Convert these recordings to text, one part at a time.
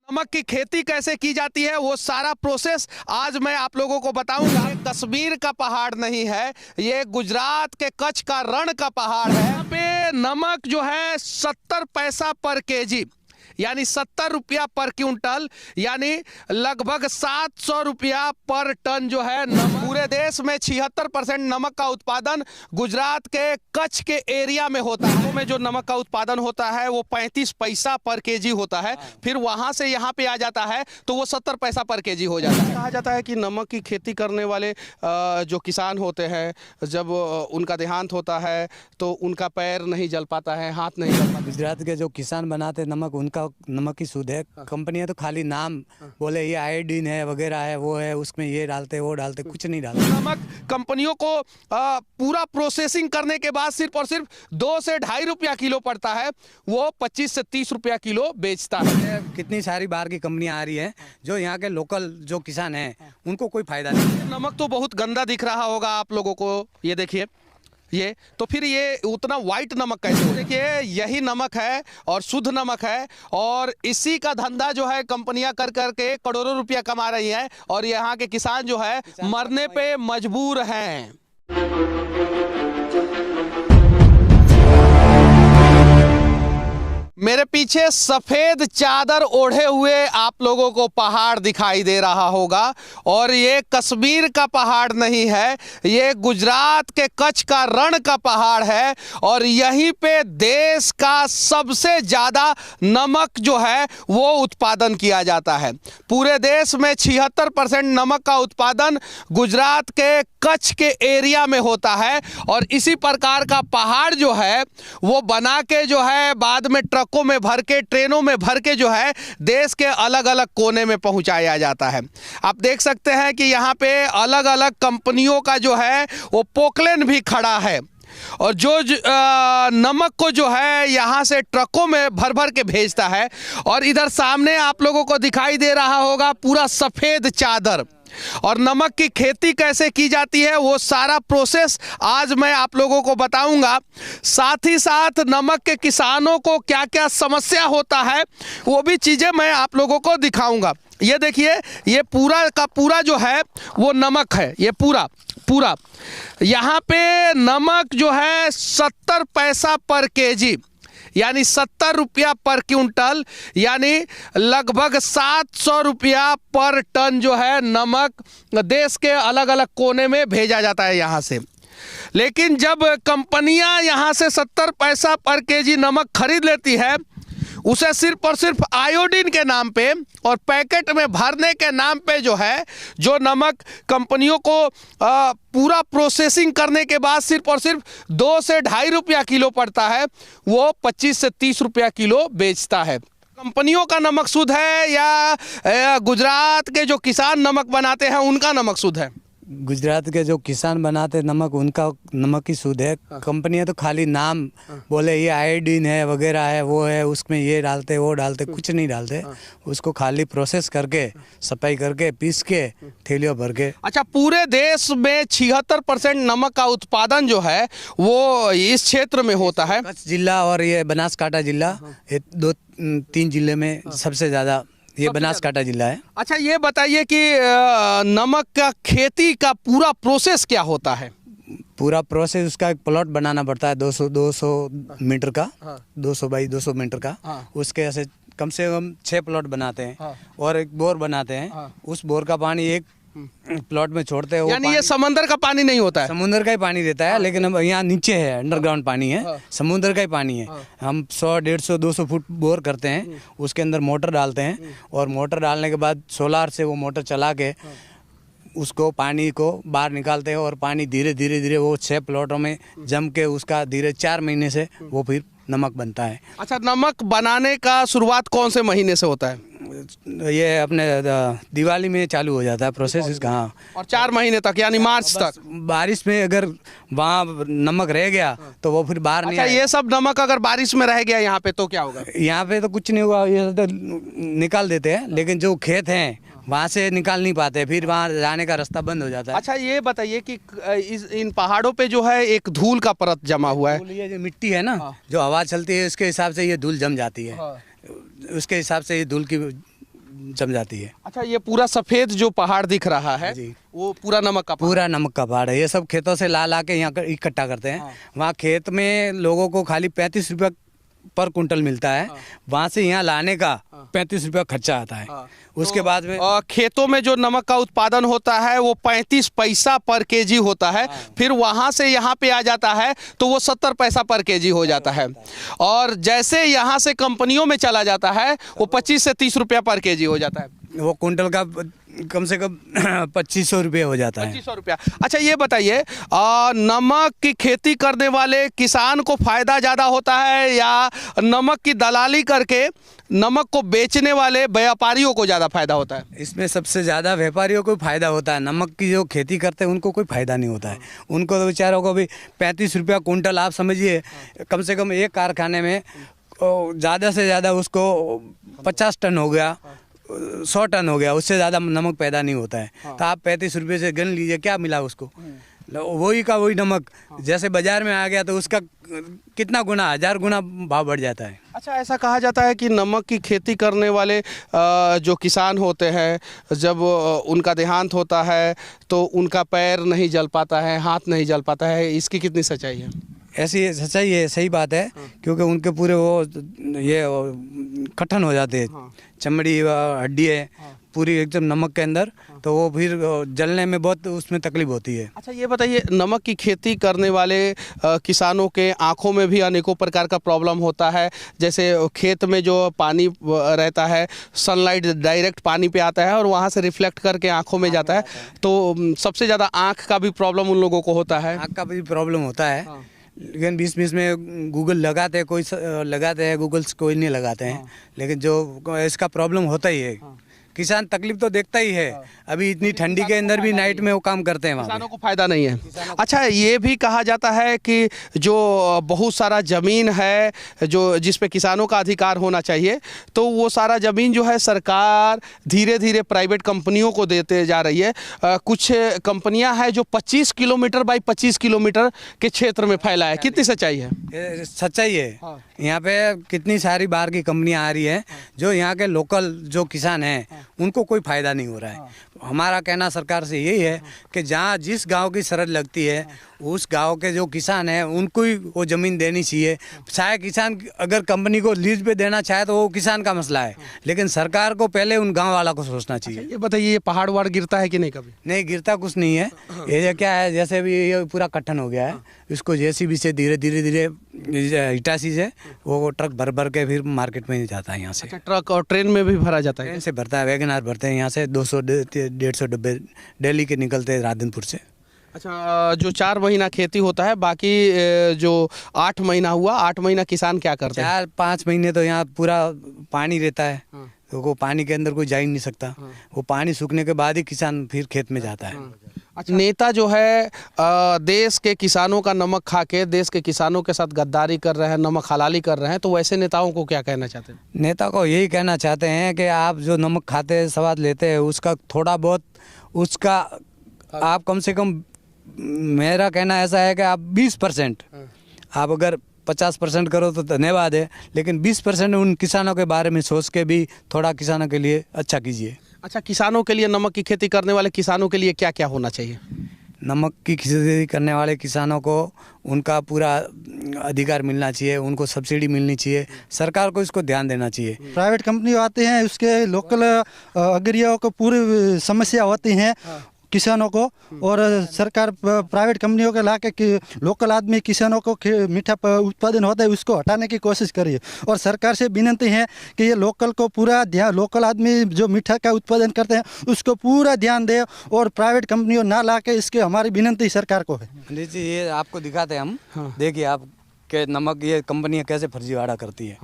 नमक की खेती कैसे की जाती है वो सारा प्रोसेस आज मैं आप लोगों को बताऊंगा। ये कश्मीर का पहाड़ नहीं है, ये गुजरात के कच्छ का रण का पहाड़ है। यहाँ पे नमक जो है 70 पैसा पर केजी यानी 70 रुपया पर क्विंटल यानी लगभग 700 रुपया पर टन जो है नमक। पूरे देश में 76% नमक का उत्पादन गुजरात के कच्छ के एरिया में होता है। में जो नमक का उत्पादन होता है वो 35 पैसा पर केजी होता है, फिर वहां से यहाँ पे आ जाता है तो वो 70 पैसा पर केजी हो जाता है। कहा जाता है कि नमक की खेती करने वाले जो किसान होते हैं जब उनका देहांत होता है तो उनका पैर नहीं जल पाता है, हाथ नहीं जल पाता। गुजरात के जो किसान बनाते नमक, उनका नमक ही शुद्ध है। कंपनियां तो खाली नाम बोले ये आयोडीन है वगैरह है वो है, उसमें ये डालते वो डालते, कुछ नहीं डालते। नमक कंपनियों को पूरा प्रोसेसिंग करने के बाद सिर्फ और सिर्फ 2 से 2.5 रुपया किलो पड़ता है, वो 25 से 30 रुपया किलो बेचता है। कितनी सारी बाहर की कंपनियां आ रही है, जो यहाँ के लोकल जो किसान हैं उनको कोई फायदा नहीं। नमक तो बहुत गंदा दिख रहा होगा आप लोगों को, ये देखिए ये तो फिर ये उतना वाइट नमक कैसे हो? देखिए यही नमक है और शुद्ध नमक है और इसी का धंधा जो है कंपनियां कर करके करोड़ों रुपया कमा रही हैं और यहाँ के किसान जो है मरने पे मजबूर हैं। मेरे पीछे सफेद चादर ओढ़े हुए आप लोगों को पहाड़ दिखाई दे रहा होगा और ये कश्मीर का पहाड़ नहीं है, ये गुजरात के कच्छ का रण का पहाड़ है और यहीं पे देश का सबसे ज़्यादा नमक जो है वो उत्पादन किया जाता है। पूरे देश में 76% नमक का उत्पादन गुजरात के कच्छ के एरिया में होता है और इसी प्रकार का पहाड़ जो है वो बना के जो है बाद में ट्रकों में भर के, ट्रेनों में भर के जो है देश के अलग अलग कोने में पहुंचाया जाता है। आप देख सकते हैं कि यहाँ पे अलग अलग कंपनियों का जो है वो पोकलेन भी खड़ा है और जो नमक को जो है यहाँ से ट्रकों में भर भर के भेजता है। और इधर सामने आप लोगों को दिखाई दे रहा होगा पूरा सफ़ेद चादर, और नमक की खेती कैसे की जाती है वो सारा प्रोसेस आज मैं आप लोगों को बताऊंगा। साथ ही साथ नमक के किसानों को क्या क्या समस्या होता है वो भी चीज़ें मैं आप लोगों को दिखाऊंगा। ये देखिए ये पूरा का पूरा जो है वो नमक है, ये पूरा पूरा यहाँ पे नमक जो है 70 पैसा पर केजी यानी 70 रुपया पर क्विंटल यानी लगभग 700 रुपया पर टन जो है नमक देश के अलग अलग कोने में भेजा जाता है यहाँ से। लेकिन जब कंपनियाँ यहाँ से 70 पैसा पर केजी नमक खरीद लेती है, उसे सिर्फ और सिर्फ आयोडीन के नाम पे और पैकेट में भरने के नाम पे जो है जो नमक कंपनियों को पूरा प्रोसेसिंग करने के बाद सिर्फ और सिर्फ 2 से 2.5 रुपया किलो पड़ता है, वो 25 से 30 रुपया किलो बेचता है। कंपनियों का नमक शुद्ध है या गुजरात के जो किसान नमक बनाते हैं उनका नमक शुद्ध है? गुजरात के जो किसान बनाते नमक, उनका नमक ही शुद्ध है। कंपनियां तो खाली नाम बोले ये आयोडीन है वगैरह है वो है, उसमें ये डालते वो डालते, कुछ नहीं डालते। उसको खाली प्रोसेस करके सफाई करके पीस के थैलियों भर के। अच्छा, पूरे देश में 76% नमक का उत्पादन जो है वो इस क्षेत्र में होता है। कच्छ जिला और ये बनासकांठा जिला, ये 2-3 जिले में सबसे ज़्यादा ये बनासकांठा जिला है। अच्छा, ये बताइए कि नमक का खेती का पूरा प्रोसेस क्या होता है? पूरा प्रोसेस उसका एक प्लॉट बनाना पड़ता है 200 मीटर का, 200 बाई 200 मीटर का। उसके ऐसे कम से कम 6 प्लॉट बनाते हैं और एक बोर बनाते हैं। उस बोर का पानी एक प्लॉट में छोड़ते हैं। यानी ये समंदर का पानी नहीं होता है? समुद्र का ही पानी देता है, लेकिन हम यहाँ नीचे है, अंडरग्राउंड पानी है, समुद्र का ही पानी है। हम 100, 150, 200 फुट बोर करते हैं, उसके अंदर मोटर डालते हैं और मोटर डालने के बाद सोलार से वो मोटर चला के उसको पानी को बाहर निकालते हैं और पानी धीरे धीरे धीरे वो 6 प्लॉटों में जम के उसका धीरे 4 महीने से वो फिर नमक बनता है। अच्छा, नमक बनाने का शुरुआत कौन से महीने से होता है? ये अपने दिवाली में चालू हो जाता है प्रोसेस इसका। हाँ, और 4 महीने तक यानी मार्च तक। बारिश में अगर वहाँ नमक रह गया तो वो फिर बाहर नहीं। अच्छा, ये सब नमक अगर बारिश में रह गया यहाँ पे तो क्या होगा? यहाँ पे तो कुछ नहीं हुआ, ये तो निकाल देते हैं, लेकिन जो खेत हैं वहाँ से निकाल नहीं पाते, फिर वहाँ जाने का रास्ता बंद हो जाता है। अच्छा, ये बताइए कि इन पहाड़ों पे जो है एक धूल का परत जमा हुआ है। ये जो मिट्टी है ना, जो हवा चलती है उसके हिसाब से ये धूल जम जाती है। उसके हिसाब से ये धूल की जम जाती है। अच्छा, ये पूरा सफेद जो पहाड़ दिख रहा है जी। वो पूरा नमक का पूरा नमक का पहाड़ है। ये सब खेतों से ला के यहाँ इकट्ठा करते हैं। वहाँ खेत में लोगों को खाली 35 रुपया पर कुंटल मिलता है। वहाँ से यहाँ लाने का 35 रुपया खर्चा आता है। उसके बाद में खेतों में जो नमक का उत्पादन होता है वो 35 पैसा पर केजी होता है। फिर वहाँ से यहाँ पे आ जाता है तो वो 70 पैसा पर केजी हो जाता है। और जैसे यहाँ से कंपनियों में चला जाता है वो 25 से 30 रुपया पर केजी हो जाता है। वो कुंटल का कम से कम 2500 रुपये हो जाता है। 2500 रुपया। अच्छा, ये बताइए, नमक की खेती करने वाले किसान को फायदा ज़्यादा होता है या नमक की दलाली करके नमक को बेचने वाले व्यापारियों को ज़्यादा फायदा होता है? इसमें सबसे ज़्यादा व्यापारियों को फायदा होता है। नमक की जो खेती करते हैं उनको कोई फायदा नहीं होता है। उनको तो बेचारों को भी 35 रुपया कुंटल, आप समझिए कम से कम एक कारखाने में ज़्यादा से ज़्यादा उसको 50 टन हो गया, 100 टन हो गया, उससे ज़्यादा नमक पैदा नहीं होता है। तो आप 35 रुपये से गन लीजिए, क्या मिला उसको? वही का वही नमक जैसे बाजार में आ गया तो उसका कितना गुना, 1000 गुना भाव बढ़ जाता है। अच्छा, ऐसा कहा जाता है कि नमक की खेती करने वाले जो किसान होते हैं, जब उनका देहांत होता है तो उनका पैर नहीं जल पाता है, हाथ नहीं जल पाता है। इसकी कितनी सच्चाई है? ऐसी सच्चाई है, सही बात है। क्योंकि उनके पूरे वो ये कठिन हो जाते हैं, चमड़ी हड्डी है पूरी एकदम नमक के अंदर, तो वो फिर जलने में बहुत उसमें तकलीफ होती है। अच्छा, ये बताइए, नमक की खेती करने वाले किसानों के आंखों में भी अनेकों प्रकार का प्रॉब्लम होता है। जैसे खेत में जो पानी रहता है, सनलाइट डायरेक्ट पानी पे आता है और वहाँ से रिफ्लेक्ट करके आंखों में जाता है, तो सबसे ज़्यादा आँख का भी प्रॉब्लम उन लोगों को होता है। आँख का भी प्रॉब्लम होता है। लेकिन बीच बीच में गूगल लगाते हैं, कोई लगाते हैं, गूगल कोई नहीं लगाते हैं। लेकिन जो इसका प्रॉब्लम होता ही है, किसान तकलीफ तो देखता ही है। अभी इतनी ठंडी के अंदर भी नाइट में वो काम करते हैं, किसानों को फायदा नहीं है। अच्छा, ये भी कहा जाता है कि जो बहुत सारा ज़मीन है जो जिस पे किसानों का अधिकार होना चाहिए, तो वो सारा ज़मीन जो है सरकार धीरे धीरे प्राइवेट कंपनियों को देते जा रही है। कुछ कंपनियां हैं जो 25 किलोमीटर बाई 25 किलोमीटर के क्षेत्र में फैला है। कितनी सच्चाई है? सच्चाई है। यहाँ पे कितनी सारी बाहर की कंपनियां आ रही है, जो यहाँ के लोकल जो किसान हैं उनको कोई फायदा नहीं हो रहा है। हमारा कहना सरकार से यही है कि जहाँ जिस गांव की सरहद लगती है उस गांव के जो किसान हैं उनको ही वो ज़मीन देनी चाहिए। चाहे किसान अगर कंपनी को लीज पे देना चाहे तो वो किसान का मसला है, लेकिन सरकार को पहले उन गांव वाला को सोचना चाहिए। ये बताइए, ये पहाड़ वहाड़ गिरता है कि नहीं? कभी नहीं गिरता, कुछ नहीं है। ये क्या है, जैसे भी ये पूरा कठिन हो गया है, इसको जेसीबी से धीरे धीरे हिटाची से वो ट्रक भर भर के फिर मार्केट में जाता है यहाँ से। अच्छा, ट्रक और ट्रेन में भी भरा जाता है? ट्रेन से भरता है, वैगन आर भरते हैं यहाँ से 200-150 डब्बे डेली के निकलते हैं राधनपुर से। अच्छा, जो 4 महीना खेती होता है, बाकी जो 8 महीना हुआ, 8 महीना किसान क्या करते हैं? 4-5 महीने तो यहाँ पूरा पानी रहता है, तो वो पानी के अंदर कोई जा ही नहीं सकता। वो पानी सूखने के बाद ही किसान फिर खेत में जाता है। अच्छा, नेता जो है देश के किसानों का नमक खा के देश के किसानों के साथ गद्दारी कर रहे हैं, नमक हलाली कर रहे हैं, तो वैसे नेताओं को क्या कहना चाहते हैं? नेता को यही कहना चाहते हैं कि आप जो नमक खाते हैं, स्वाद लेते हैं, उसका थोड़ा बहुत उसका आप कम से कम, मेरा कहना ऐसा है कि आप 20%, आप अगर 50% करो तो धन्यवाद है, लेकिन 20% उन किसानों के बारे में सोच के भी थोड़ा किसानों के लिए अच्छा कीजिए। अच्छा, किसानों के लिए, नमक की खेती करने वाले किसानों के लिए क्या क्या होना चाहिए? नमक की खेती करने वाले किसानों को उनका पूरा अधिकार मिलना चाहिए, उनको सब्सिडी मिलनी चाहिए, सरकार को इसको ध्यान देना चाहिए। प्राइवेट कंपनी आते हैं, उसके लोकल अग्रियों को पूरी समस्या होती हैं किसानों को, और सरकार प्राइवेट कंपनियों के ला के लोकल आदमी किसानों को मीठा उत्पादन होता है उसको हटाने की कोशिश करिए। और सरकार से विनती है कि ये लोकल को पूरा ध्यान, लोकल आदमी जो मीठा का उत्पादन करते हैं उसको पूरा ध्यान दे और प्राइवेट कंपनियों ना ला के, इसके हमारी विनती सरकार को है। जी, ये आपको दिखाते हैं हम। देखिए आप के नमक, ये कंपनियां कैसे फर्जीवाड़ा करती है।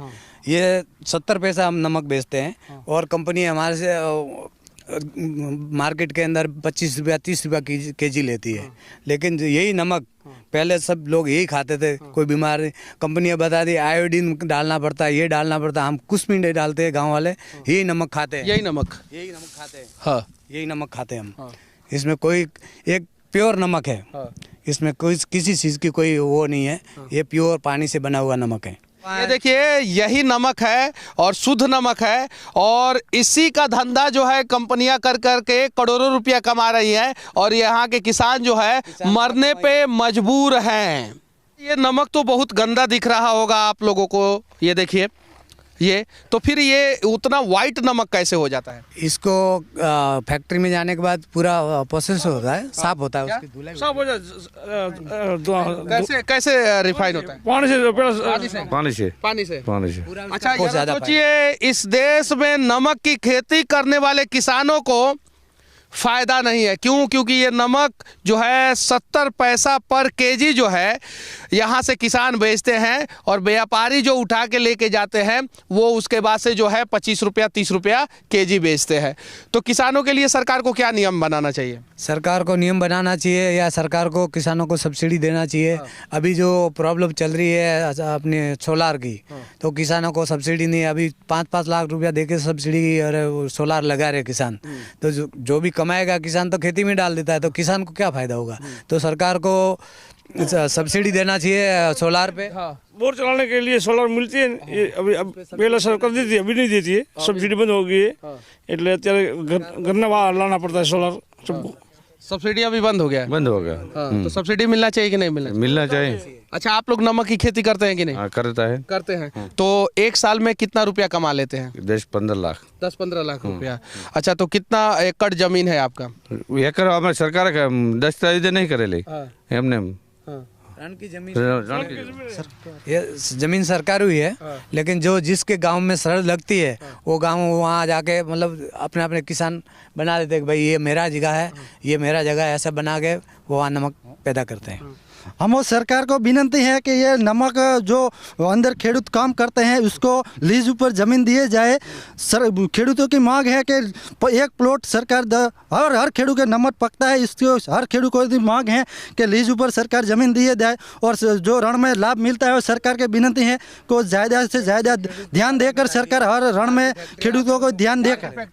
ये 70 पैसा हम नमक बेचते हैं और कंपनी हमारे से मार्केट के अंदर 25 रुपया 30 रुपया केजी लेती है। लेकिन यही नमक पहले सब लोग यही खाते थे, कोई बीमार नहीं। कंपनियां बता दी आयोडीन डालना पड़ता है, ये डालना पड़ता है, हम कुछ भी नहीं डालते हैं, गांव वाले यही नमक खाते हैं। यही नमक खाते हैं। हाँ, यही नमक खाते हैं हम। इसमें कोई एक प्योर नमक है, इसमें कोई किसी चीज़ की कोई वो नहीं है। ये प्योर पानी से बना हुआ नमक है। ये देखिए यही नमक है और शुद्ध नमक है और इसी का धंधा जो है कंपनियां कर करके करोड़ों रुपया कमा रही हैं और यहाँ के किसान जो है मरने पे मजबूर हैं। ये नमक तो बहुत गंदा दिख रहा होगा आप लोगों को, ये देखिए ये तो फिर ये उतना वाइट नमक कैसे हो जाता है? इसको फैक्ट्री में जाने के बाद पूरा प्रोसेस होता है, साफ होता है, उसकी धुलाई साफ हो कैसे कैसे रिफाइन होता है? पानी से पानी से। अच्छा बहुत ज्यादा सोचिए इस देश में नमक की खेती करने वाले किसानों को फायदा नहीं है। क्यों? क्योंकि ये नमक जो है 70 पैसा पर केजी जो है यहाँ से किसान बेचते हैं और व्यापारी जो उठा के लेके जाते हैं वो उसके बाद से जो है 25 रुपया 30 रुपया केजी बेचते हैं। तो किसानों के लिए सरकार को क्या नियम बनाना चाहिए? सरकार को नियम बनाना चाहिए या सरकार को किसानों को सब्सिडी देना चाहिए। अभी जो प्रॉब्लम चल रही है अपने सोलार की, तो किसानों को सब्सिडी नहीं, अभी 5-5 लाख रुपया देके सब्सिडी और सोलार लगा रहे किसान। तो जो भी कमाएगा किसान तो खेती में डाल देता है, तो किसान को क्या फायदा होगा? तो सरकार को सब्सिडी देना चाहिए सोलार पे। बोर चलाने के लिए सोलर मिलती है, ये अभी अब पहले सरकार देती है, अभी नहीं देती है, सब्सिडी बंद हो गई है, એટલે અત્યારે ઘરના બહાર લાવना पड़ता है सोलर सबको। सब्सिडी अभी बंद हो गया है? बंद हो गया। तो सब्सिडी मिलना चाहिए कि नहीं मिलना चाहिए। अच्छा आप लोग नमक की खेती करते हैं कि नहीं? करता है। करते हैं। तो एक साल में कितना रुपया कमा लेते हैं? 10-15 लाख। 10-15 लाख रुपया। अच्छा तो कितना एकड़ जमीन है आपका? एकड़ हमारे सरकार का दस्तावेज नहीं करेले हमने। रण की जमीन ये जमीन सरकारी हुई है, लेकिन जो जिसके गांव में सड़क लगती है वो गांव वहाँ जाके मतलब अपने अपने किसान बना देते हैं कि भाई ये मेरा जगह है, ये मेरा जगह है, ऐसा बना के वो वहाँ नमक पैदा करते हैं। हम वो सरकार को विनती है कि ये नमक जो अंदर खेडूत काम करते हैं उसको लीज ऊपर ज़मीन दिए जाए। खेडूतों की मांग है कि एक प्लॉट सरकार हर खेडू के नमक पकता है, इसको हर खेडू को मांग है कि लीज ऊपर सरकार ज़मीन दिए जाए और जो रण में लाभ मिलता है वो सरकार के विनती है को ज़्यादा से ज़्यादा ध्यान देकर सरकार हर रण में खेडूतों को ध्यान देकर।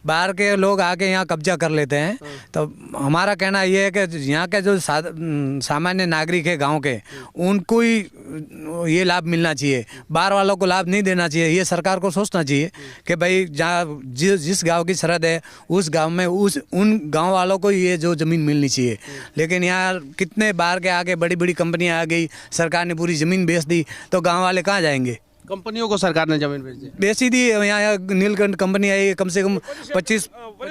बाहर के लोग आके यहाँ कब्जा कर लेते हैं, तो हमारा कहना ये है कि यहाँ के जो सामान्य नागरिक है गांव के, उनको ही ये लाभ मिलना चाहिए, बाहर वालों को लाभ नहीं देना चाहिए। ये सरकार को सोचना चाहिए कि भाई जहाँ जिस गांव की सरहद है उस गांव में उन गांव वालों को ये जो ज़मीन मिलनी चाहिए। लेकिन यहाँ कितने बाहर के आगे बड़ी बड़ी कंपनियां आ गई, सरकार ने पूरी ज़मीन बेच दी, तो गाँव वाले कहाँ जाएंगे? कंपनियों को सरकार ने जमीन बेची दी। यहाँ नीलकंठ कंपनी आई, कम से कम 25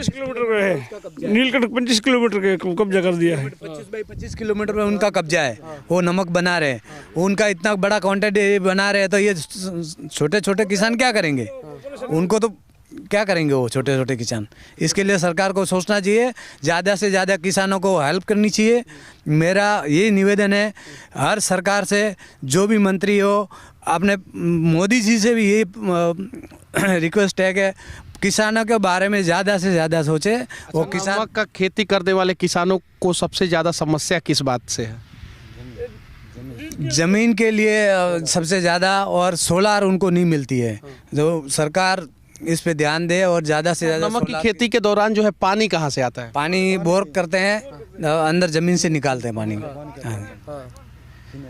किलोमीटर का है, नीलकंठ 25 किलोमीटर के कब्जा कर दिया है। 25 किलोमीटर में उनका कब्जा है, वो नमक बना रहे हैं, उनका इतना बड़ा क्वांटिटी बना रहे हैं, तो ये छोटे छोटे किसान क्या करेंगे? उनको तो क्या करेंगे वो छोटे छोटे किसान? इसके लिए सरकार को सोचना चाहिए, ज़्यादा से ज़्यादा किसानों को हेल्प करनी चाहिए। मेरा ये निवेदन है हर सरकार से, जो भी मंत्री हो, अपने मोदी जी से भी ये रिक्वेस्ट है कि किसानों के बारे में ज़्यादा से ज़्यादा सोचे। वो किसान नमक का खेती करने वाले किसानों को सबसे ज़्यादा समस्या किस बात से है? ज़मीन के लिए सबसे ज़्यादा, और सोलार उनको नहीं मिलती है। जो सरकार इस पे ध्यान दे और ज़्यादा से ज़्यादा। नमक की खेती के दौरान जो है पानी कहाँ से आता है? पानी बोर करते हैं, अंदर ज़मीन से निकालते हैं पानी।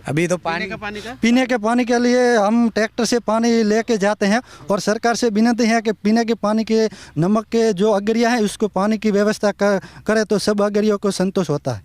अभी तो पानी पीने के पानी के लिए हम ट्रैक्टर से पानी लेके जाते हैं और सरकार से विनती है कि पीने के पानी के नमक के जो अगरिया हैं उसको पानी की व्यवस्था करे तो सब अगरियों को संतोष होता है।